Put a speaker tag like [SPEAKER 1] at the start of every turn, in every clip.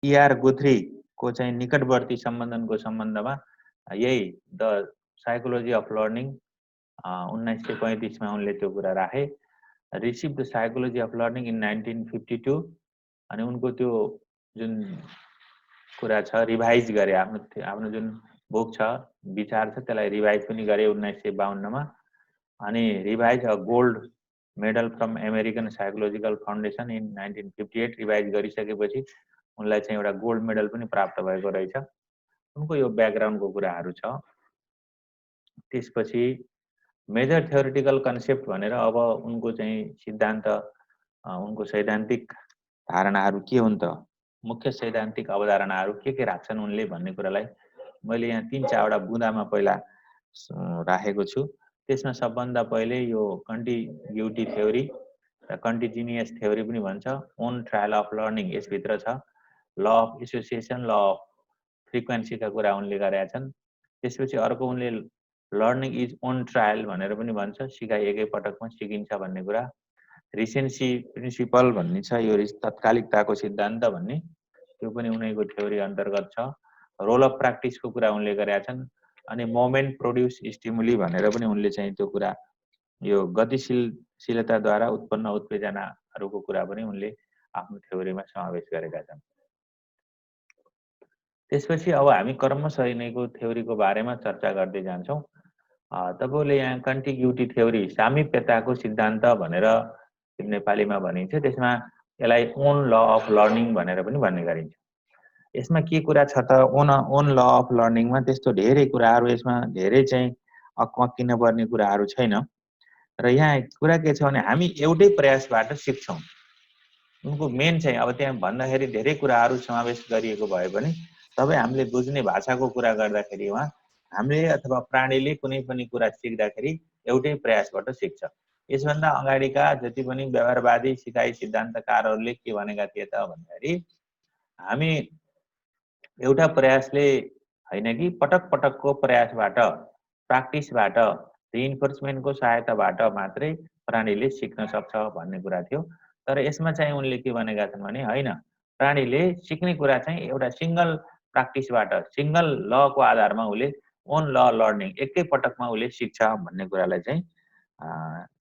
[SPEAKER 1] ER गुथ्री को चाहिँ निकटवर्ती सम्बन्धनको सम्बन्धमा यही द साइकोलोजी अफ लर्निङ 1935 मा उनले त्यो कुरा राखे। Receive the psychology of learning in 1952 अनि उनको त्यो जुन कुरा छ रिभाइज गरे, आफ्नो जुन बुक छ विचार छ त्यसलाई रिभाइज पनि गरे 1952 मा। अनि revise a gold medal from American psychological foundation in 1958 revise गरिसकेपछि उनलाई चाहिँ एउटा गोल्ड मेडल पनि प्राप्त भएको रहेछ। उनको यो ब्याकग्राउन्डको कुराहरू छ। त्यसपछि मेजर थ्योरिटिकल कन्सेप्ट भनेर अब उनको चाहिँ सिद्धान्त, उनको सैद्धान्तिक धारणाहरू के हुन् त, मुख्य सैद्धान्तिक अवधारणाहरू के राख्छन् उनले भन्ने कुरालाई मैले यहाँ 3-4वटा बुँदामा पहिला राखेको छु। त्यसमा सबभन्दा पहिले यो कन्टिग्युटी थ्योरी र कन्टिजिनियस थ्योरी पनि भन्छ, ओन ट्रायल अफ लर्निङ यसभित्र छ, law of association, law of फ्रिक्वेन्सीका कुरा उनले गरेका छन्। त्यसपछि अर्को उनले लर्निङ इज ओन ट्रायल भनेर पनि भन्छ, सिकाइ एकै पटकमा सिकिन्छ भन्ने कुरा। रिसेन्सी प्रिन्सिपल भन्ने छ, यो तत्कालिकताको सिद्धान्त भन्ने, त्यो पनि उनीको थ्योरी अन्तर्गत छ। रोल अफ प्र्याक्टिसको कुरा उनले गरेका छन्। अनि मोमेन्ट प्रोड्युस स्टिमुली भनेर पनि उनले चाहिँ त्यो कुरा, यो गतिशीलताद्वारा उत्पन्न उत्तेजनाहरूको कुरा पनि उनले आफ्नो थ्योरीमा समावेश गरेका छन्। त्यसपछि अब हामी क्रमशः यिनीको थ्योरीको बारेमा चर्चा गर्दै जान्छौँ। तपाईँले यहाँ कन्टिग्युटी थ्योरी, सामिप्यताको सिद्धान्त भनेर नेपालीमा भनिन्छ, त्यसमा यसलाई ओन ल अफ लर्निङ भनेर पनि भन्ने गरिन्छ। यसमा के कुरा छ त, ओन ल अफ लर्निङमा त्यस्तो धेरै कुराहरू, यसमा धेरै चाहिँ अक्किन पर्ने कुराहरू छैन। र यहाँ कुरा के छ भने हामी एउटै प्रयासबाट सिक्छौँ। उनको मेन चाहिँ अब त्यहाँ भन्दाखेरि धेरै कुराहरू समावेश गरिएको भए पनि तपाईँ हामीले बुझ्ने भाषाको कुरा गर्दाखेरि उहाँ हामीले अथवा प्राणीले कुनै पनि कुरा सिक्दाखेरि एउटै प्रयासबाट सिक्छ। यसभन्दा अगाडिका जति पनि व्यवहारवादी सिकाइ सिद्धान्तकारहरूले के भनेका थिए त भन्दाखेरि हामी एउटा प्रयासले होइन कि पटक पटकको प्रयासबाट, प्र्याक्टिसबाट, रिइन्फोर्समेन्टको सहायताबाट मात्रै प्राणीले सिक्न सक्छ भन्ने कुरा थियो। तर यसमा चाहिँ उनले के भनेका छन् भने होइन, प्राणीले सिक्ने कुरा चाहिँ एउटा सिङ्गल प्र्याक्टिसबाट, सिङ्गल लको आधारमा उसले ओन ल लर्निङ एकै पटकमा उसले सिक्छ भन्ने कुरालाई चाहिँ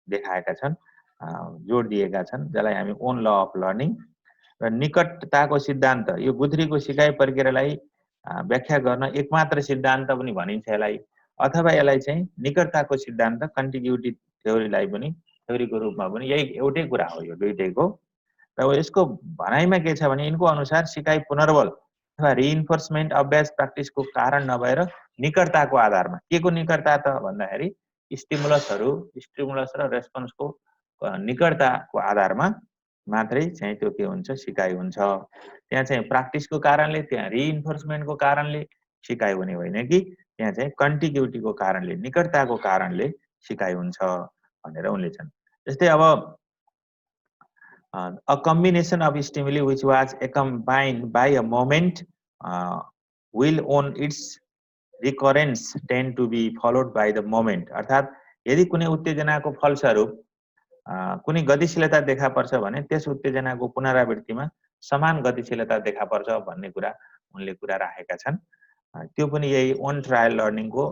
[SPEAKER 1] देखाएका छन्, जोड दिएका छन्, जसलाई हामी ओन ल अफ लर्निङ र निकटताको सिद्धान्त, यो गुथ्रीको सिकाइ प्रक्रियालाई व्याख्या गर्न एकमात्र सिद्धान्त पनि भनिन्छ यसलाई, अथवा यसलाई चाहिँ निकटताको सिद्धान्त कन्टिग्युटी थ्योरीलाई पनि थ्योरीको रूपमा पनि यही एउटै कुरा हो यो दुईटैको। र यसको भनाइमा के छ भने यिनको अनुसार सिकाइ पुनर्बल अथवा रिइन्फोर्समेन्ट अभ्यास प्र्याक्टिसको कारण नभएर निकटताको आधारमा, के को निकटता त भन्दाखेरि स्टिमुलस र रेस्पोन्सको निकटताको आधारमा मात्रै चाहिँ त्यो के हुन्छ, सिकाइ हुन्छ। त्यहाँ चाहिँ प्र्याक्टिसको कारणले, त्यहाँ रिइन्फोर्समेन्टको कारणले सिकाइ हुने होइन कि त्यहाँ चाहिँ कन्टिग्युटीको कारणले, निकटताको कारणले सिकाइ हुन्छ भनेर उनले छन्। जस्तै अब a combination of stimuli which was accompanied by a moment will on its recurrence tend to be followed by the moment। अर्थात् यदि कुनै उत्तेजनाको फलस्वरूप कुनै गतिशीलता देखा पर्छ भने त्यस उत्तेजनाको पुनरावृत्तिमा समान गतिशीलता देखा पर्छ भन्ने कुरा उनले कुरा राखेका छन्। त्यो पनि यही ओन ट्रायल लर्निङको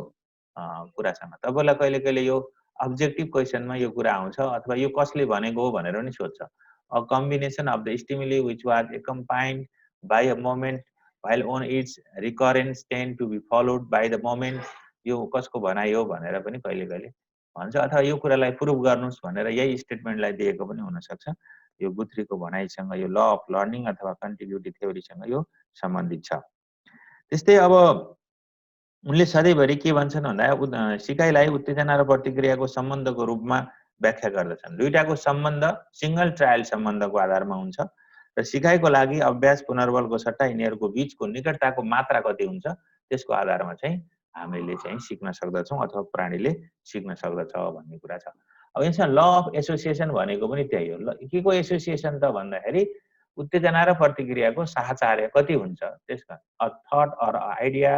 [SPEAKER 1] कुरासँग। तपाईँलाई कहिले कहिले यो अब्जेक्टिभ क्वेसनमा यो कुरा आउँछ अथवा यो कसले भनेको हो भनेर पनि सोध्छ। A combination of the stimuli which was accompanied by a moment while on its recurrence tend to be followed by the moment, यो कसको भनाइ हो भनेर पनि कहिले कहिले भन्छ, अथवा यो कुरालाई प्रुभ गर्नुस् भनेर यही स्टेटमेन्टलाई दिएको पनि हुन सक्छ। यो गुथ्रीको भनाइसँग, यो ल अफ लर्निङ अथवा कन्टिग्युटी थ्योरीसँग यो सम्बन्धित छ। त्यस्तै अब उनले सधैँभरि के भन्छन् भन्दा सिकाइलाई उत्तेजना र प्रतिक्रियाको सम्बन्धको रूपमा व्याख्या गर्दछन्। दुईटाको सम्बन्ध सिंगल ट्रायल सम्बन्धको आधारमा हुन्छ र सिकाइको लागि अभ्यास पुनर्बलको सट्टा यिनीहरूको बीचको निकटताको मात्रा कति हुन्छ त्यसको आधारमा चाहिँ हामीले चाहिँ सिक्न सक्दछौँ अथवा प्राणीले सिक्न सक्दछ भन्ने कुरा छ। अब यसमा ल अफ एसोसिएसन भनेको पनि त्यही हो। के को एसोसिएसन त भन्दाखेरि उत्तेजना र प्रतिक्रियाको साहचर्य कति हुन्छ त्यसका, a thought or idea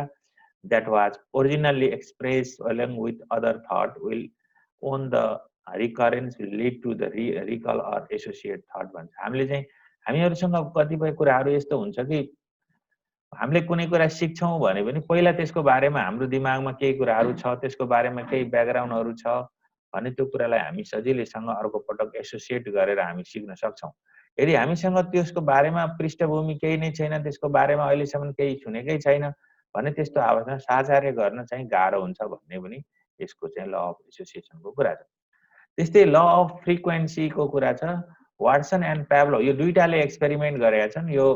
[SPEAKER 1] that was originally expressed along with other thought will on the recurrence will lead to the recall or associate thought भन्छ। हामीले चाहिँ हामीहरूसँग कतिपय कुराहरू यस्तो हुन्छ कि हामीले कुनै कुरा सिक्छौँ भने पनि पहिला त्यसको बारेमा हाम्रो दिमागमा केही कुराहरू छ, त्यसको बारेमा केही ब्याकग्राउन्डहरू छ भने त्यो कुरालाई हामी सजिलैसँग अर्को पटक एसोसिएट गरेर हामी सिक्न सक्छौँ। यदि हामीसँग त्यसको बारेमा पृष्ठभूमि केही नै छैन, त्यसको बारेमा अहिलेसम्म केही सुनेकै छैन भने त्यस्तो अवस्थामा साझार्य गर्न चाहिँ गाह्रो हुन्छ भन्ने पनि यसको चाहिँ ल अफ एसोसिएसनको कुरा छ। त्यस्तै ल अफ फ्रिक्वेन्सीको कुरा छ। वाटसन एन्ड प्याभ्लोभ यो दुईटाले एक्सपेरिमेन्ट गरेका छन्। यो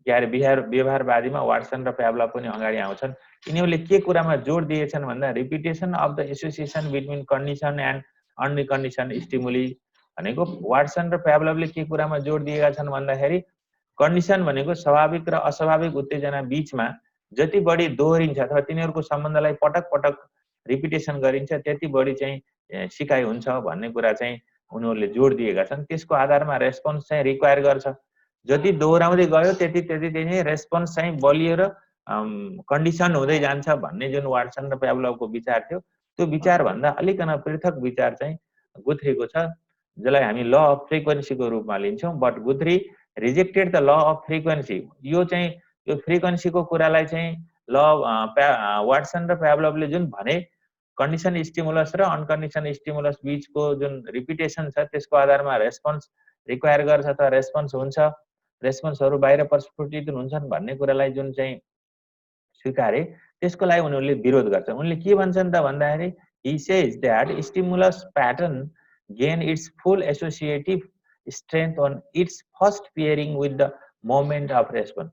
[SPEAKER 1] के अरे व्यवहारवादीमा वाटसन र प्याभ्लोभ पनि अगाडि आउँछन्। यिनीहरूले के कुरामा जोड दिएछन् भन्दा repetition of the association between condition and uncondition stimuli भनेको वाटसन र प्याभ्लोभले के कुरामा जोड दिएका छन् भन्दाखेरि कन्डिसन भनेको स्वाभाविक र अस्वाभाविक उत्तेजना बीचमा जति बढी दोहोरिन्छ अथवा तिनीहरूको सम्बन्धलाई पटक पटक रिपिटेसन गरिन्छ त्यति बढी चाहिँ सिकाइ हुन्छ भन्ने कुरा चाहिँ उनीहरूले जोड दिएका छन्। त्यसको आधारमा रेस्पोन्स चाहिँ रिक्वायर गर्छ। जति दोहोऱ्याउँदै गयो त्यति चाहिँ रेस्पोन्स चाहिँ बलियो र कन्डिसन हुँदै जान्छ भन्ने जुन वाटसन र प्याभ्लोभको विचार थियो त्यो विचारभन्दा अलिकन पृथक विचार चाहिँ गुथ्रीको छ, जसलाई हामी ल अफ फ्रिक्वेन्सीको रूपमा लिन्छौँ। But Guthrie rejected the law of frequency. यो चाहिँ यो फ्रिक्वेन्सीको कुरालाई चाहिँ वाटसन र प्याभ्लोभले जुन भने कन्डिसन स्टिमुलस र अनकन्डिसन स्टिमुलस बीचको जुन रिपिटेसन छ त्यसको आधारमा रेस्पोन्स रिक्वायर गर्छ त रेस्पोन्स हुन्छ, रेस्पोन्सहरू बाहिर प्रस्फुटित हुन्छन् भन्ने कुरालाई जुन चाहिँ स्वीकारे त्यसको लागि उनीहरूले विरोध गर्छ। उनले के भन्छन् त भन्दाखेरि he says that stimulus pattern gain its full associative strength on its first pairing with the moment of response।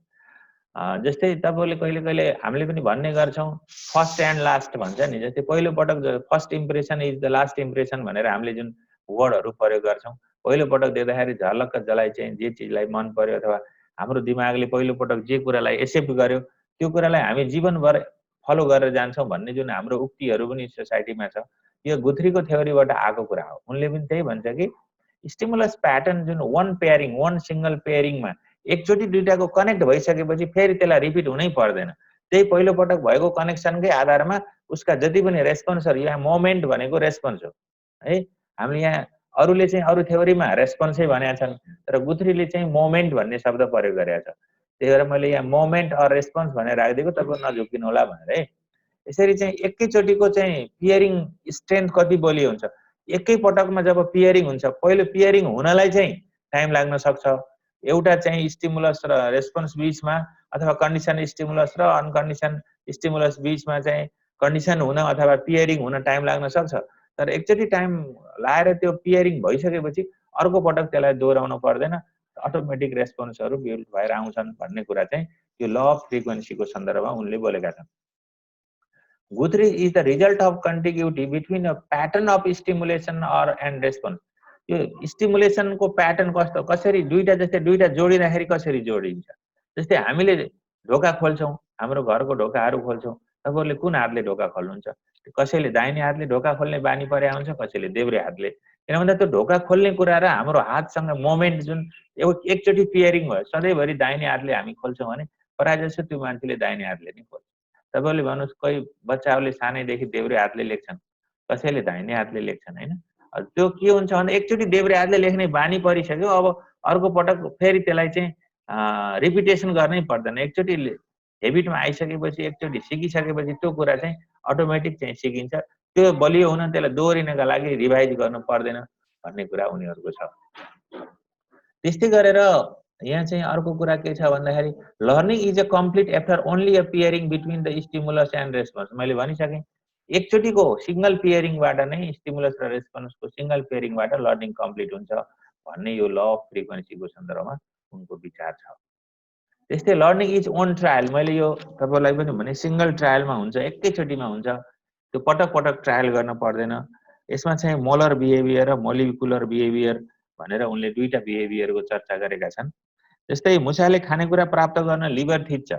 [SPEAKER 1] जस्तै तपाईले कहिले कहिले हामीले पनि भन्ने गर्छौं फर्स्ट एन्ड लास्ट भन्छ नि। जस्तै पहिलो पटक first impression is the last impression भनेर हामीले जुन वर्डहरू प्रयोग गर्छौं, पहिलो पटक देख्दाखेरि झलक्क जलाई चाहिँ जे चिजलाई मन पर्यो अथवा हाम्रो दिमागले पहिलो पटक जे कुरालाई एक्सेप्ट गर्यो त्यो कुरालाई हामी जीवनभर फलो गरेर जान्छौं भन्ने जुन हाम्रो उक्तिहरू पनि सोसाइटीमा छ, यो गुथ्रीको थ्योरीबाट आएको कुरा हो। उनले पनि त्यही भन्छ कि स्टिमुलस प्याटर्न जुन वान पेयरिङ, वान सिंगल पेयरिङमा एकचोटि दुईटाको कनेक्ट भइसकेपछि फेरि त्यसलाई रिपिट हुनै पर्दैन। त्यही पहिलो पटक भएको कनेक्सनकै आधारमा उसका जति पनि रेस्पोन्सहरू, यहाँ मोमेन्ट भनेको रेस्पोन्स हो है। हामीले यहाँ अरूले चाहिँ अरू थ्योरीमा रेस्पोन्सै भनेका छन्, तर गुथ्रीले चाहिँ मोमेन्ट भन्ने शब्द प्रयोग गरेका छ। त्यही भएर मैले यहाँ मोमेन्ट अर रेस्पोन्स भनेर राखिदिएको, तपाईहरु नझुक्किनु होला भनेर है। यसरी चाहिँ एकैचोटिको चाहिँ पियरिङ स्ट्रेन्थ कति बलियो हुन्छ। एकै पटकमा जब पियरिङ हुन्छ, पहिलो पियरिङ हुनलाई चाहिँ टाइम लाग्न सक्छ। एउटा चाहिँ स्टिमुलस र रेस्पोन्स बीचमा अथवा कन्डिसन स्टिमुलस र अनकन्डिसन स्टिमुलस बीचमा चाहिँ कन्डिसन हुन अथवा पियरिङ हुन टाइम लाग्न सक्छ। तर एकचोटि टाइम लाएर त्यो पियरिङ भइसकेपछि अर्को पटक त्यसलाई दोहोऱ्याउन पर्दैन, अटोमेटिक रेस्पोन्सहरू बिल्ड भएर आउँछन् भन्ने कुरा चाहिँ यो ल अफ फ्रिक्वेन्सीको सन्दर्भमा उनले बोलेका छन्। Guthrie is the result of contiguity between a pattern of stimulation or and response. यो स्टिमुलेसनको प्याटर्न कस्तो, कसरी दुईटा जस्तै दुईटा जोडिँदाखेरि कसरी जोडिन्छ। जस्तै हामीले ढोका खोल्छौं, हाम्रो घरको ढोकाहरू खोल्छौं, तपाईहरुले कुन हातले ढोका खोल्नुहुन्छ? कसैले दाहिने हातले ढोका खोल्ने बानी परे हुन्छ, कसैले देब्रे हातले। किन भन्दा त्यो ढोका खोल्ने कुरा र हाम्रो हातसँग मोमेन्ट जुन एकचोटि पियरिङ भयो, सधैँभरि दाहिने हातले हामी खोल्छौं भने प्रायःजसो त्यो मान्छेले दाहिने हातले नै खोल्छ। तपाईहरुले भन्नुहोस् कोही बच्चाहरूले सानैदेखि देब्रे हातले लेख्छन्, कसैले दाहिने हातले लेख्छन् हैन। त्यो के हुन्छ भने एकचोटि देब्रे हातले लेख्ने बानी परिसक्यो, अब अर्को पटक फेरि त्यसलाई चाहिँ रिपिटेसन गर्नै पर्दैन। एकचोटि हेबिटमा आइसकेपछि, एकचोटि सिकिसकेपछि त्यो कुरा चाहिँ अटोमेटिक चाहिँ सिकिन्छ। त्यो बलियो हुन त्यसलाई दोहोरिनका लागि रिभाइज गर्नु पर्दैन भन्ने कुरा उनीहरूको छ। त्यस्तै गरेर यहाँ चाहिँ अर्को कुरा के छ भन्दाखेरि learning is a complete after only a pairing between the stimulus and response. मैले भनिसकेँ एकचोटिको सिंगल पियरिङबाट नै स्टिमुलस र रेस्पोन्सको सिंगल पियरिङबाट लर्निङ कम्प्लिट हुन्छ भन्ने यो ल अफ फ्रिक्वेन्सीको सन्दर्भमा उनको विचार छ। त्यस्तै लर्निङ इज ओन ट्रायल, मैले यो तपाईलाई पनि भने सिंगल ट्रायलमा हुन्छ, एकैचोटिमा हुन्छ, त्यो पटक पटक ट्रायल गर्न पर्दैन। यसमा चाहिँ मोलर बिहेभियर र मोलिकुलर बिहेभियर भनेर उनले दुईटा बिहेभियरको चर्चा गरेका छन्। जस्तै मुसाले खानेकुरा प्राप्त गर्न लिभर थिच्छ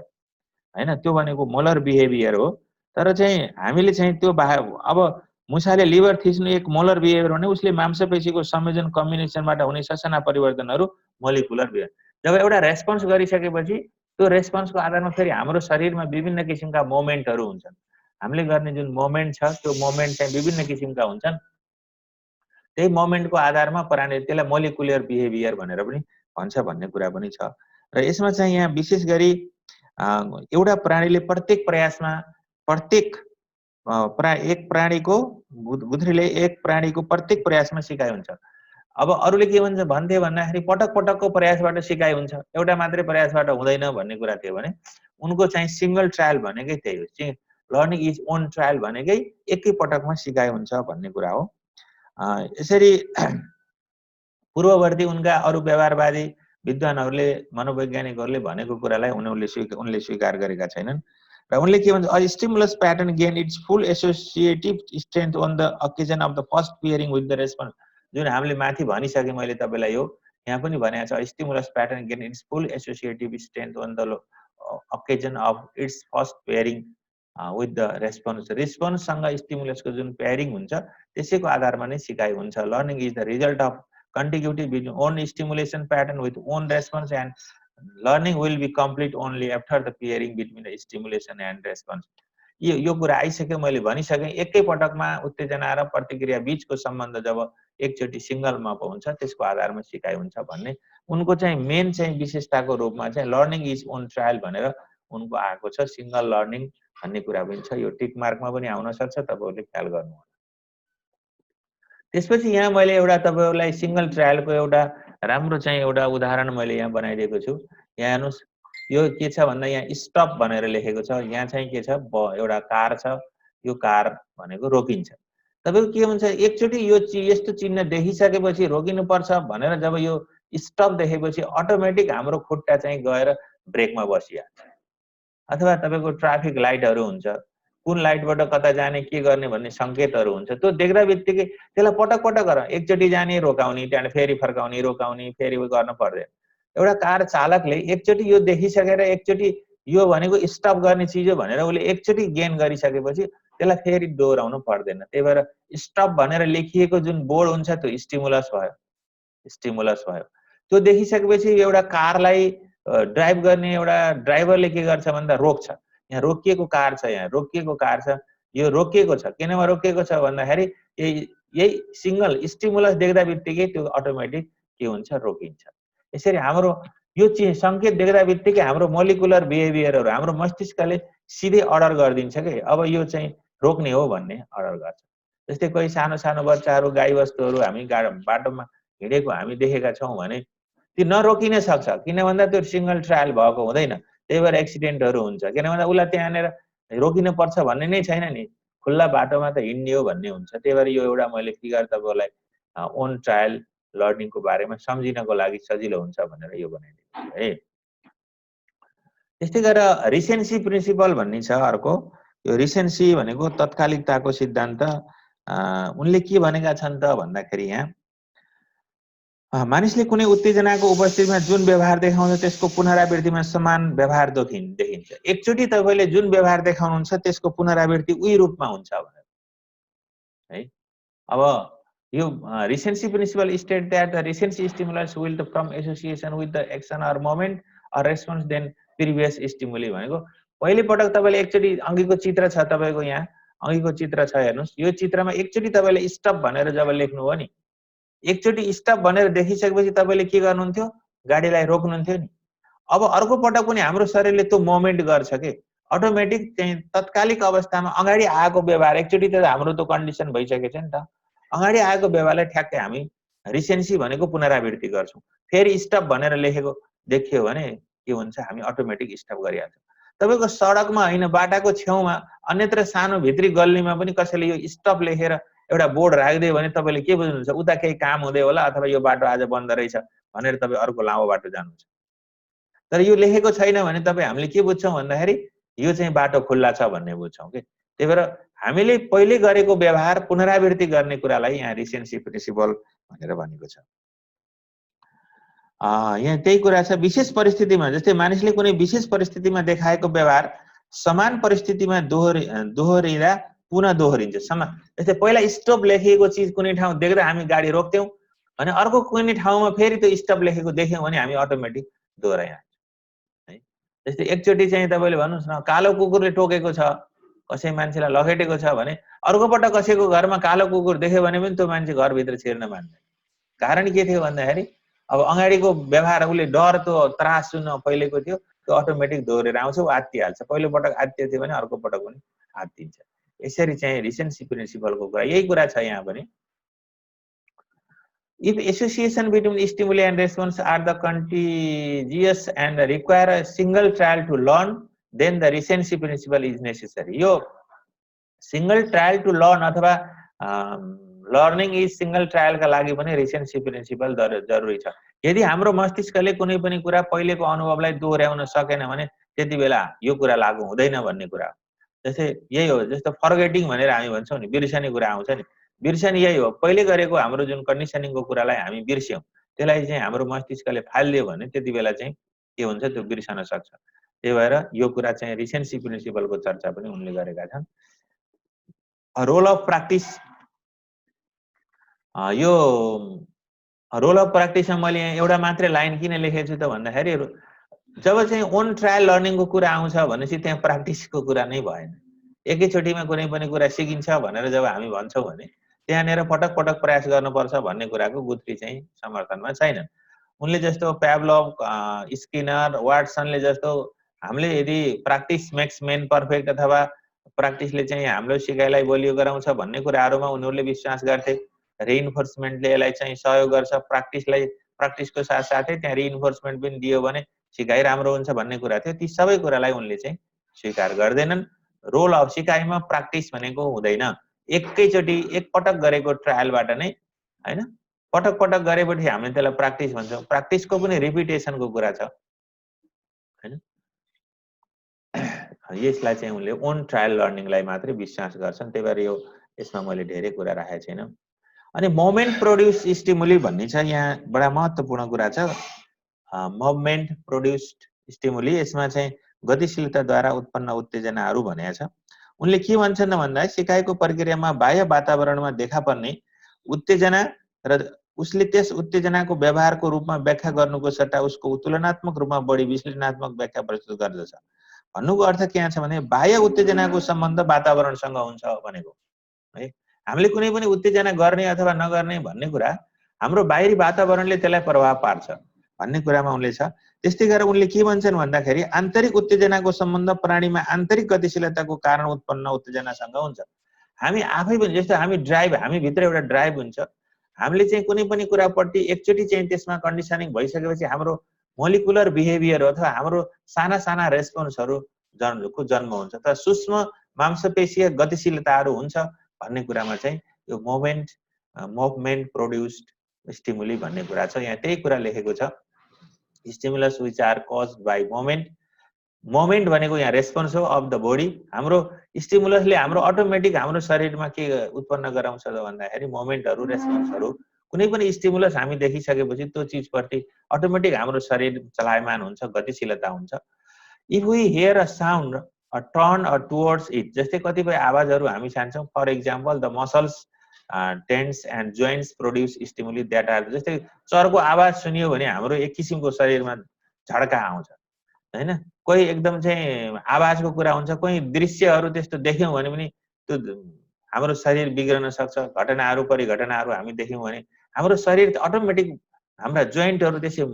[SPEAKER 1] हैन, त्यो भनेको मोलर बिहेभियर हो। तर चाहिँ हामीले चाहिँ त्यो अब मुसाले लिभर थिच्नु एक मोलर बिहेभियर भने उसले मांसपेशीको संयोजन कम्बिनेसनबाट हुने ससाना परिवर्तनहरू मोलिकुलर बिहेभियर। जब एउटा रेस्पोन्स गरिसकेपछि त्यो रेस्पोन्सको आधारमा फेरि हाम्रो शरीरमा विभिन्न किसिमका मोमेन्टहरू हुन्छन्। हामीले गर्ने जुन मोमेन्ट छ त्यो मोमेन्ट चाहिँ विभिन्न किसिमका हुन्छन्। त्यही मोमेन्टको आधारमा त्यसलाई मोलिकुलर बिहेभियर भनेर पनि भन्छ भन्ने कुरा पनि छ। र यसमा चाहिँ यहाँ विशेष गरी एउटा प्राणीले प्रत्येक प्रयासमा प्रत्येक एक प्राणीको गुथ्रीले एक प्राणीको प्रत्येक प्रयासमा सिकाइ हुन्छ। अब अरूले के भन्छ भन्थे भन्दाखेरि पटक पटकको प्रयासबाट सिकाइ हुन्छ, एउटा मात्रै प्रयासबाट हुँदैन भन्ने कुरा थियो भने उनको चाहिँ सिंगल ट्रायल भनेकै त्यही हो। लर्निङ इज ओन ट्रायल भनेकै एकै पटकमा सिकाइ हुन्छ भन्ने कुरा हो। यसरी पूर्ववर्ती उनका अरू व्यवहारवादी विद्वानहरूले मनोवैज्ञानिकहरूले भनेको कुरालाई उनले स्वीकार गरेका छैनन् र उनले के भन्छ, a stimulus pattern gain its full associative strength on the occasion of the first pairing with the response. जुन हामीले माथि भनिसके मैले तपाईलाई यो यहाँ पनि भनेको छ, stimulus pattern gain its full associative strength on the occasion of its first pairing with the response. रेस्पोन्ससँग स्टिमुलसको जुन पेयरिङ हुन्छ त्यसैको आधारमा नै सिकाइ हुन्छ। Learning is the result of contiguity between own stimulation pattern with own response, and learning will be complete only after the pairing between the stimulation and response। यो कुरा आइसक्यो, मैले भनिसकेँ, एकै पटकमा उत्तेजना र प्रतिक्रिया बीचको सम्बन्ध जब एकचोटि सिंगलमा हुन्छ त्यसको आधारमा सिकाइ हुन्छ भन्ने उनको चाहिँ मेन चाहिँ विशेषताको रूपमा चाहिँ लर्निङ इज ओन ट्रायल भनेर उनको आएको छ। सिंगल लर्निङ भन्ने कुरा पनि छ, यो टिक मार्कमा पनि आउन सक्छ, तपाईहरुले ख्याल गर्नु। त्यसपछि यहाँ मैले एउटा तपाईहरुलाई सिंगल ट्रायलको एउटा राम्रो चाहिँ एउटा उदाहरण मैले यहाँ बनाइदिएको छु। यहाँ हेर्नुस्, यो के छ भन्दा यहाँ स्टप भनेर लेखेको छ। यहाँ चाहिँ के छ, एउटा कार छ, यो कार भनेको रोकिन्छ। तपाईको के हुन्छ, एकचोटि यो यस्तो चिन्ह देखिसकेपछि रोकिनु पर्छ भनेर जब यो स्टप देखेपछि अटोमेटिक हाम्रो खुट्टा चाहिँ गएर ब्रेकमा बसिहाल्छ। अथवा तपाईको ट्राफिक लाइटहरु हुन्छ, कुन लाइटबाट कता जाने के गर्ने भन्ने संकेतहरु हुन्छ, त्यो देख्दा बित्तिकै त्यसलाई पटक पटक गर, एकचोटि जाने रोकाउने, त्यहाँबाट फेरि फर्काउने, रोकाउने, फेरि गर्न पर्दैन। एउटा कार चालकले एकचोटि यो देखिसकेर एकचोटि यो भनेको स्टप गर्ने चीज हो भनेर उले एकचोटि गेन गरिसकेपछि त्यसलाई फेरि दोहोर्याउनु पर्दैन। त्यही भएर स्टप भनेर लेखिएको जुन बोर्ड हुन्छ त्यो स्टिमुलस भयो, स्टिमुलस भयो। त्यो देखिसकेपछि एउटा कारलाई ड्राइभ गर्ने एउटा ड्राइभरले के गर्छ भन्दा रोक्छ। यहाँ रोकिएको कार छ, यहाँ रोकिएको कार छ, यो रोकिएको छ। किनमा रोकिएको छ भन्दाखेरि यही सिंगल स्टिमुलस देख्दा बित्तिकै त्यो अटोमेटिक के हुन्छ, रोकिन्छ। यसरी हाम्रो यो चाहिँ संकेत देख्दा बित्तिकै हाम्रो मोलिकुलर बिहेभियरहरु हाम्रो मस्तिष्कले सिधै अर्डर गरिदिन्छ के अब यो चाहिँ रोक्ने हो भन्ने अर्डर गर्छ। जस्तै कोही सानो सानो बच्चाहरु, गाईवस्तुहरु हामी बाटोमा हिँडेको हामी देखेका छौं भने त्यो नरोकिन सक्छ, किन भन्दा त्यो सिंगल ट्रायल भएको हुँदैन। त्यही भएर एक्सिडेन्टहरु हुन्छ, किन भन्दा उलाई त्यहाँनेर रोकिन पर्छ भन्ने नै छैन नि, खुल्ला बाटोमा त हिँड्ने हो भन्ने हुन्छ। त्यही भएर यो एउटा मैले फिगर तपाईलाई ओन ट्रायल लर्निङको बारेमा सम्झिनको लागि सजिलो हुन्छ भनेर यो बनाइदिएको है। त्यस्तै गरेर रिसेन्सी प्रिन्सिपल भन्ने छ अर्को। यो रिसेन्सी भनेको तत्कालिकताको सिद्धान्त। उनले के भनेका छन् त भन्दाखेरि यहाँ मानिसले कुनै उत्तेजनाको उपस्थितिमा जुन व्यवहार देखाउँछ त्यसको पुनरावृत्तिमा समान व्यवहार देखिन्छ। एकचोटि तपाईले जुन व्यवहार देखाउनुहुन्छ त्यसको पुनरावृत्ति उही रूपमा हुन्छ भनेर है। अब यो recency principle state that the recency stimulus will from association with the action or moment or response than previous stimuli भनेको पहिले पटक तपाईले एकचोटि अंगीको चित्र छ, तपाईको यहाँ अंगीको चित्र छ, हेर्नुस्। यो चित्रमा एकचोटि तपाईले स्टप भनेर जब लेख्नु हो नि, एकचोटि स्टप भनेर देखिसकेपछि तपाईले के गर्नुहुन्थ्यो, गाडीलाई रोक्नुहुन्थ्यो नि। अब अर्को पटक पनि हाम्रो शरीरले त्यो मोमेन्ट गर्छ के अटोमेटिक चाहिँ तत्कालिक अवस्थामा अगाडि आएको व्यवहार एकचोटि त हाम्रो त्यो कन्डिसन भइसकेछ नि त। अगाडि आएको व्यवहारलाई ठ्याक्कै हामी रिसेन्सी भनेको पुनरावृत्ति गर्छौं। फेरि स्टप भनेर लेखेको देखियो भने के हुन्छ, हामी अटोमेटिक स्टप गरिहाल्छौं। तपाईको सडकमा हैन, बाटाको छेउमा अन्यत्र सानो भित्री गल्लीमा पनि कसैले यो स्टप लेखेर एउटा बोर्ड राख्दियो भने तपाईले के बुझ्नुहुन्छ, उता केही काम हुँदै होला अथवा यो बाटो आज बन्द रहेछ भनेर तपाई अर्को लामो बाटो जानुहुन्छ। तर यो लेखेको छैन भने तपाई हामीले के बुझ्छौं भन्दाखेरि यो चाहिँ बाटो खुल्ला छ भन्ने बुझ्छौं के। त्यही भएर हामीले पहिले गरेको व्यवहार पुनरावृत्ति गर्ने कुरालाई यहाँ रिसेन्सी प्रिन्सिपल भनेर भनेको छ। यहाँ त्यही कुरा छ। विशेष परिस्थितिमा जस्तै मानिसले कुनै विशेष परिस्थितिमा देखाएको व्यवहार समान परिस्थितिमा दोहोरिँदा पुनः दोहोरिन्छ। जस्तै पहिला स्टप लेखिएको चीज कुनै ठाउँ देख्दा हामी गाडी रोक्थ्यौं भने अर्को कुनै ठाउँमा फेरि त्यो स्टप लेखेको देख्यौं भने हामी अटोमेटिक दोहोऱ्याइहाल्छौं है। जस्तै एकचोटि चाहिँ तपाईले भन्नुस् न, कालो कुकुरले टोकेको छ, कसै मान्छेलाई लखेटेको छ भने अर्को पटक कसैको घरमा कालो कुकुर देख्यो भने पनि त्यो मान्छे घरभित्र छिर्न मान्दैन। कारण के थियो भन्दाखेरि अब अगाडिको व्यवहार उसले डर त्यो त्रास जुन पहिलेको थियो त्यो अटोमेटिक दोहोरेर आउँछ, ऊ आत्तिहाल्छ। पहिलो पटक आत्तिएको थियो भने अर्को पटक पनि आत्तिन्छ। यसरी चाहिँ रिसेन्सी प्रिन्सिपलको कुरा यही कुरा छ यहाँ पनि। If association between stimuli and response are the contiguous and require a single trial to learn, then the recency principle is necessary. यो single trial to learn अथवा लर्निङ इज सिंगल ट्रायलका लागि पनि रिसेन्सी प्रिन्सिपल जरुरी छ। यदि हाम्रो मस्तिष्कले कुनै पनि कुरा पहिलेको अनुभवलाई दोहोर्याउन सकेन भने त्यति बेला यो कुरा लागू हुँदैन भन्ने कुरा हो। जस्तै यही हो, जस्तो फर्गेटिङ भनेर हामी भन्छौँ नि, बिर्सने कुरा आउँछ नि, बिर्सने यही हो। पहिले गरेको हाम्रो जुन कन्डिसनिङको कुरालाई हामी बिर्स्यौँ, त्यसलाई चाहिँ हाम्रो मस्तिष्कले फालिदियो भने त्यति बेला चाहिँ के हुन्छ, त्यो बिर्सन सक्छ। त्यही भएर यो कुरा चाहिँ रिसेन्सी प्रिन्सिपलको चर्चा पनि उनले गरेका छन्। रोल अफ प्र्याक्टिस, यो रोल अफ प्र्याक्टिसमा मैले एउटा मात्रै लाइन किन लेखेको छु त भन्दाखेरि जब चाहिँ ओन ट्रायल लर्निङको कुरा आउँछ भनेपछि त्यहाँ प्र्याक्टिसको कुरा नै भएन। एकैचोटिमा कुनै पनि कुरा सिकिन्छ भनेर जब हामी भन्छौँ भने त्यहाँनिर पटक पटक प्रयास गर्नुपर्छ भन्ने कुराको गुत्ती चाहिँ समर्थनमा छैन। उनले जस्तो प्याभलोभ, स्किनर, वाटसनले जस्तो हामीले यदि प्र्याक्टिस मेक्स मेन पर्फेक्ट अथवा प्र्याक्टिसले चाहिँ हाम्रो सिकाइलाई बलियो गराउँछ भन्ने कुराहरूमा उनीहरूले विश्वास गर्थे। रिइन्फोर्समेन्टले यसलाई चाहिँ सहयोग गर्छ, प्र्याक्टिसको साथसाथै त्यहाँ रिइन्फोर्समेन्ट पनि दियो भने सिकाइ राम्रो हुन्छ भन्ने कुरा थियो। ती सबै कुरालाई उनले चाहिँ स्वीकार गर्दैनन्। रोल अफ सिकाइमा प्र्याक्टिस भनेको हुँदैन एकैचोटि एकपटक गरेको ट्रायलबाट नै, हैन, पटक पटक गरेपछि हामीले त्यसलाई प्र्याक्टिस भन्छौँ। प्र्याक्टिसको पनि रिपिटेसनको कुरा छ, हैन। यसलाई चाहिँ उनले ओन ट्रायल लर्निङलाई मात्रै विश्वास गर्छन्। त्यही भएर यो यसमा मैले धेरै कुरा राखेको छैन। अनि मोमेन्ट प्रोड्युस स्टिमुली भन्ने छ, यहाँ बडा महत्त्वपूर्ण कुरा छ। मोमेन्ट प्रोड्युस्ड स्टिमुली, यसमा चाहिँ गतिशीलताद्वारा उत्पन्न उत्तेजनाहरू भनेको छ। उनले के भन्छन् भन्दा सिकाइको प्रक्रियामा बाह्य वातावरणमा देखा पर्ने उत्तेजना र उसले त्यस उत्तेजनाको व्यवहारको रूपमा व्याख्या गर्नुको सट्टा उसको तुलनात्मक रूपमा बढी विश्लेषणात्मक व्याख्या प्रस्तुत गर्दछ। भन्नुको अर्थ के छ भने बाह्य उत्तेजनाको सम्बन्ध वातावरणसँग हुन्छ भनेको है। हामीले कुनै पनि उत्तेजना गर्ने अथवा नगर्ने भन्ने कुरा हाम्रो बाहिरी वातावरणले त्यसलाई प्रभाव पार्छ भन्ने कुरामा उनले छ। त्यस्तै गरेर उनले के भन्छन् भन्दाखेरि आन्तरिक उत्तेजनाको सम्बन्ध प्राणीमा आन्तरिक गतिशीलताको कारण उत्पन्न उत्तेजनासँग हुन्छ। हामी आफै पनि जस्तो हामी भित्र एउटा ड्राइभ हुन्छ, हामीले चाहिँ कुनै पनि कुरापट्टि एकचोटि चाहिँ त्यसमा कन्डिसनिङ भइसकेपछि हाम्रो मोलिकुलर बिहेभियर अथवा हाम्रो साना साना रेस्पोन्सहरू जन्म हुन्छ। तर सूक्ष्म मांसपेशीय गतिशीलताहरू हुन्छ भन्ने कुरामा चाहिँ यो मोभमेन्ट प्रोड्युस्ड स्टिमुली भन्ने कुरा छ। यहाँ त्यही कुरा लेखेको छ, stimulus which are caused by movement भनेको यहाँ रेस्पोन्स हो अफ द बडी। हाम्रो स्टिमुलसले हाम्रो अटोमेटिक हाम्रो शरीरमा के उत्पन्न गराउँछ भन्दाखेरि मोमेन्टहरू, रेस्पोन्सहरू। कुनै पनि स्टिमुलस हामी देखिसकेपछि त्यो चिजप्रति अटोमेटिक हाम्रो शरीर चलायमान हुन्छ, गतिशीलता हुन्छ। If we hear a sound uh turn uh towards it, जस्तै कतिपय आवाजहरू हामी छान्छौँ। For example the muscles tense and joints produce stimuli that are, जस्तै चर्को आवाज सुनियो भने हाम्रो एक किसिमको शरीरमा झड्का आउँछ, हैन। कोही एकदम चाहिँ आवाजको कुरा हुन्छ, कोही दृश्यहरू त्यस्तो देख्यौँ भने पनि त्यो हाम्रो शरीर बिग्रन सक्छ। घटनाहरू परिघटनाहरू हामी देख्यौँ भने हाम्रो शरीर अटोमेटिक हाम्रा जोइन्टहरू त्यसै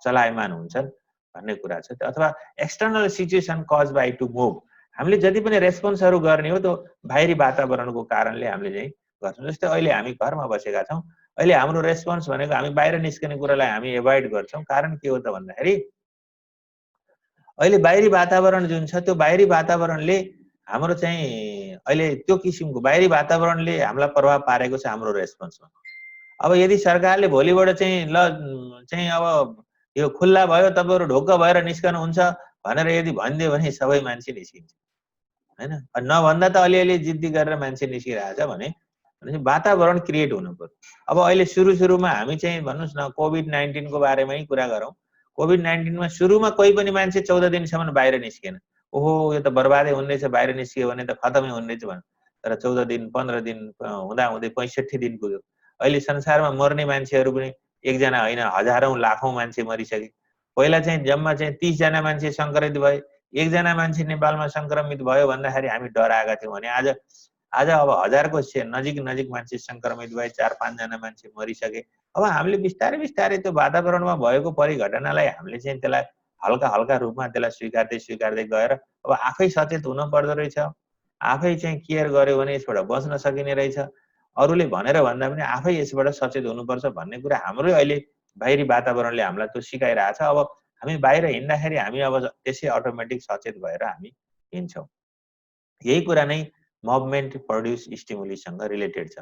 [SPEAKER 1] चलायमान हुन्छन् भन्ने कुरा छ। अथवा external situation cause by to move, हामीले जति पनि रेस्पोन्सहरू गर्ने हो त्यो बाहिरी वातावरणको कारणले हामीले चाहिँ गर्छौँ। जस्तै अहिले हामी घरमा बसेका छौँ, अहिले हाम्रो रेस्पोन्स भनेको हामी बाहिर निस्कने कुरालाई हामी एभोइड गर्छौँ। कारण के हो त भन्दाखेरि अहिले बाहिरी वातावरण जुन छ त्यो बाहिरी वातावरणले हाम्रो चाहिँ अहिले त्यो किसिमको बाहिरी वातावरणले हामीलाई प्रभाव पारेको छ हाम्रो रेस्पोन्समा। अब यदि सरकारले भोलिबाट चाहिँ ल चाहिँ अब यो खुल्ला भयो, तपाईँहरू ढोक्क भएर निस्कनुहुन्छ भनेर यदि भनिदियो भने सबै मान्छे निस्किन्छ, हैन। नभन्दा त अलिअलि जिद्दी गरेर मान्छे निस्किरहेछ भने वातावरण क्रिएट हुनु पर्यो। अब अहिले सुरुमा हामी चाहिँ भन्नुहोस् न कोभिड-19 को बारेमै कुरा गरौँ। कोभिड-19 मा सुरुमा कोही पनि मान्छे 14 दिनसम्म बाहिर निस्केन। ओहो यो त बर्बादै हुनेछ, बाहिर निस्कियो भने त खतमै हुनेछ भन्छ। तर 14 दिन 15 दिन हुँदा हुँदै 65 दिन पुग्यो। अहिले संसारमा मर्ने मान्छेहरू पनि एकजना होइन, हजारौं लाखौं मान्छे मरिसके। पहिला चाहिँ जम्मा चाहिँ 30 जना मान्छे संक्रमित भए, एकजना मान्छे नेपालमा संक्रमित भयो भन्दाखेरि हामी डराएका थियौँ भने आज अब हजारको नजिक मान्छे संक्रमित भए, 4-5 जना मान्छे मरिसके। अब हामीले बिस्तारै बिस्तारै त्यो वातावरणमा भएको परिघटनालाई हामीले चाहिँ त्यसलाई हल्का हल्का रूपमा त्यसलाई स्वीकार्दै स्वीकार्दै गएर अब आफै सचेत हुन पर्दो रहेछ, आफै चाहिँ केयर गर्यो भने यसबाट बच्न सकिने रहेछ, अरूले भनेर भन्दा पनि आफै यसबाट सचेत हुनुपर्छ भन्ने कुरा हाम्रै अहिले बाहिरी वातावरणले हामीलाई त्यो सिकाइरहेछ। अब हामी बाहिर हिँड्दाखेरि हामी अब त्यसै अटोमेटिक सचेत भएर हामी हिँड्छौँ। यही कुरा नै मुभमेन्ट प्रोड्युस स्टिमुलीसँग रिलेटेड छ।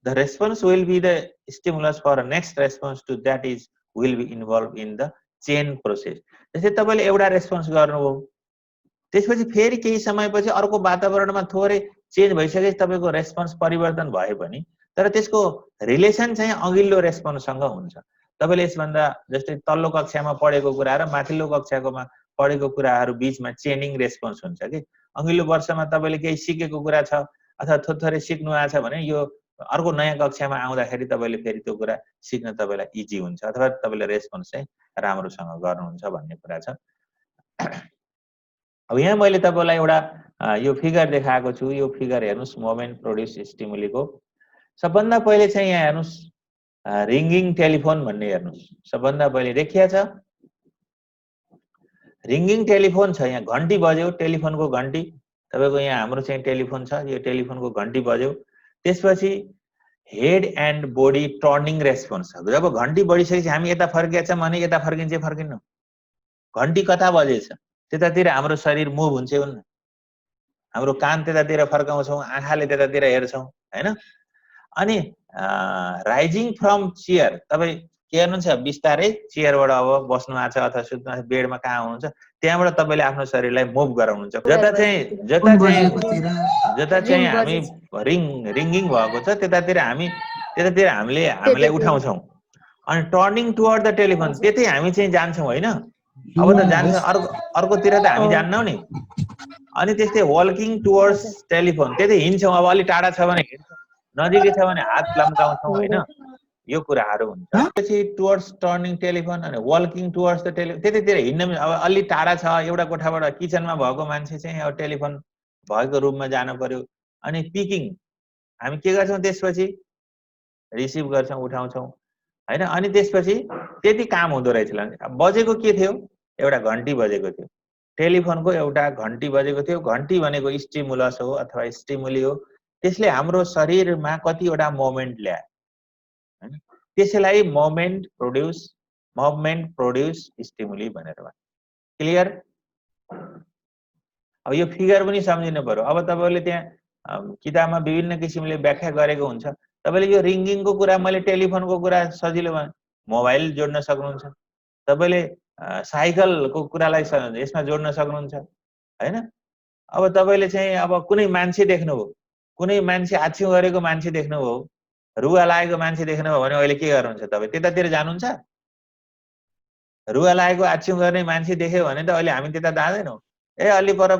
[SPEAKER 1] The response will be the stimulus for next response to that is will be involve in the chain process. जस्तै तपाईँले एउटा रेस्पोन्स गर्नुभयो, त्यसपछि फेरि केही समयपछि अर्को वातावरणमा थोरै चेन्ज भइसकेपछि तपाईँको रेस्पोन्स परिवर्तन भए पनि तर त्यसको रिलेसन चाहिँ अघिल्लो रेस्पोन्ससँग हुन्छ। तपाईँले यसभन्दा जस्तै तल्लो कक्षामा पढेको कुरा र माथिल्लो कक्षाकोमा पढेको कुराहरू बिचमा चेनिङ रेस्पोन्स हुन्छ कि अघिल्लो वर्षमा तपाईँले केही सिकेको कुरा छ अथवा थोरै सिक्नु आएको छ भने यो अर्को नयाँ कक्षामा आउँदाखेरि तपाईँले फेरि त्यो कुरा सिक्न तपाईँलाई इजी हुन्छ अथवा तपाईँले रेस्पोन्स चाहिँ राम्रोसँग गर्नुहुन्छ भन्ने कुरा छ। अब यहाँ मैले तपाईँलाई एउटा यो फिगर देखाएको छु। यो फिगर हेर्नुहोस् मुभमेन्ट प्रोड्युस स्टिमुलीको। सबभन्दा पहिले चाहिँ यहाँ हेर्नुहोस् रिङ्गिङ टेलिफोन भन्ने हेर्नुहोस्। सबभन्दा पहिले देखिया छ रिङ्गिङ टेलिफोन छ। यहाँ घन्टी बज्यो, टेलिफोनको घन्टी। तपाईँको यहाँ हाम्रो चाहिँ टेलिफोन छ, यो टेलिफोनको घन्टी बज्यो। त्यसपछि head and body turning response छ। जब घन्टी बढिसकेपछि हामी यता फर्किया छौँ भने यता फर्किन्छ फर्किन्न, घन्टी कता बजेछ त्यतातिर हाम्रो शरीर मुभ हुन्छ हुन्न, हाम्रो कान त्यतातिर फर्काउँछौँ, आँखाले त्यतातिर हेर्छौँ हैन। अनि राइजिङ फ्रम चेयर, तपाईँ के गर्नुहुन्छ बिस्तारै चेयरबाट अब बस्नु आएको छ अथवा सुत्नु बेडमा कहाँ हुनुहुन्छ त्यहाँबाट तपाईँले आफ्नो शरीरलाई मुभ गराउनुहुन्छ। जता चाहिँ हामी रिङ्गिङ भएको छ त्यतातिर हामीलाई उठाउँछौँ। अनि टर्निङ टुवर्ड द टेलिफोन त्यतै हामी चाहिँ जान्छौँ होइन। अब त जान्छ अर्कोतिर त हामी जान्नौँ नि। अनि त्यस्तै वल्किङ टुवर्ड्स टेलिफोन त्यतै हिँड्छौँ। अब अलि टाढा छ भने हिँड्छौँ, नजिकै छ भने हात लम्काउँछौँ होइन, यो कुराहरू हुन्छ। त्यसपछि टुवर्ड्स टर्निङ टेलिफोन अनि वल्किङ टुवर्ड्स द टेलिफोन त्यतैतिर हिँड्न। अब अलि टाढा छ एउटा कोठाबाट किचनमा भएको मान्छे चाहिँ अब टेलिफोन भएको रुममा जानु पर्यो। अनि पिकिङ हामी के गर्छौँ त्यसपछि रिसिभ गर्छौँ उठाउँछौँ हैन। अनि त्यसपछि त्यति काम हुँदो रहेछ। बजेको के थियो, एउटा घन्टी बजेको थियो, टेलिफोनको एउटा घन्टी बजेको थियो। घन्टी भनेको स्टिमुलस हो अथवा स्टिमुली हो, त्यसले हाम्रो शरीरमा कतिवटा मोमेन्ट ल्यायो हैन, त्यसैलाई मुभमेन्ट प्रोड्युस स्टिमुली भनेर भन्छ। क्लियर? अब यो फिगर पनि सम्झिनु पर्यो। अब तपाईँले त्यहाँ किताबमा विभिन्न किसिमले व्याख्या गरेको हुन्छ। तपाईँले यो रिङ्गिङको कुरा, मैले टेलिफोनको कुरा सजिलो मोबाइल जोड्न सक्नुहुन्छ, तपाईँले साइकलको कुरालाई यसमा जोड्न सक्नुहुन्छ हैन। अब तपाईँले चाहिँ अब कुनै मान्छे देख्नुभयो, कुनै मान्छे आछ्यु गरेको मान्छे देख्नुभयो, रुवा लागेको मान्छे देख्नुभयो भने अहिले के गर्नुहुन्छ तपाईँ त्यतातिर जानुहुन्छ? रुवा लागेको आछ्यु गर्ने मान्छे देख्यो भने त अहिले हामी त्यता जाँदैनौँ। अलि पर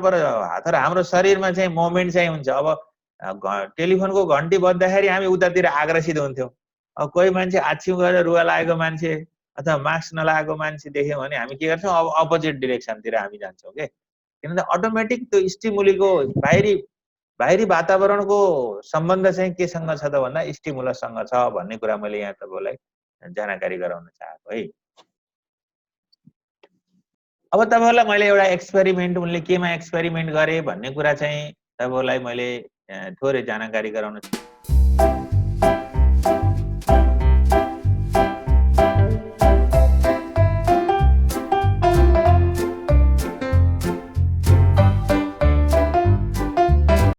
[SPEAKER 1] तर हाम्रो शरीरमा चाहिँ मोमेन्ट चाहिँ हुन्छ। अब टेलिफोनको घन्टी बज्दाखेरि हामी उतातिर आग्रसित हुन्थ्यौँ। अब कोही मान्छे आछ्यु गरेर रुवा लागेको मान्छे अथवा मास्क नलागेको मान्छे देख्यौँ भने हामी के गर्छौँ, अब अपोजिट डिरेक्सनतिर हामी जान्छौँ के। किनभने अटोमेटिक त्यो स्टिमुलीको बाहिरी वातावरणको सम्बन्ध चाहिँ केसँग छ त भन्दा स्टिमुलससँग छ भन्ने कुरा मैले यहाँ तपाईँलाई जानकारी गराउन चाहेको है। अब तपाईँलाई मैले एउटा एक्सपेरिमेन्ट उनले केमा एक्सपेरिमेन्ट गरे भन्ने कुरा चाहिँ तपाईँलाई मैले थोरै जानकारी गराउन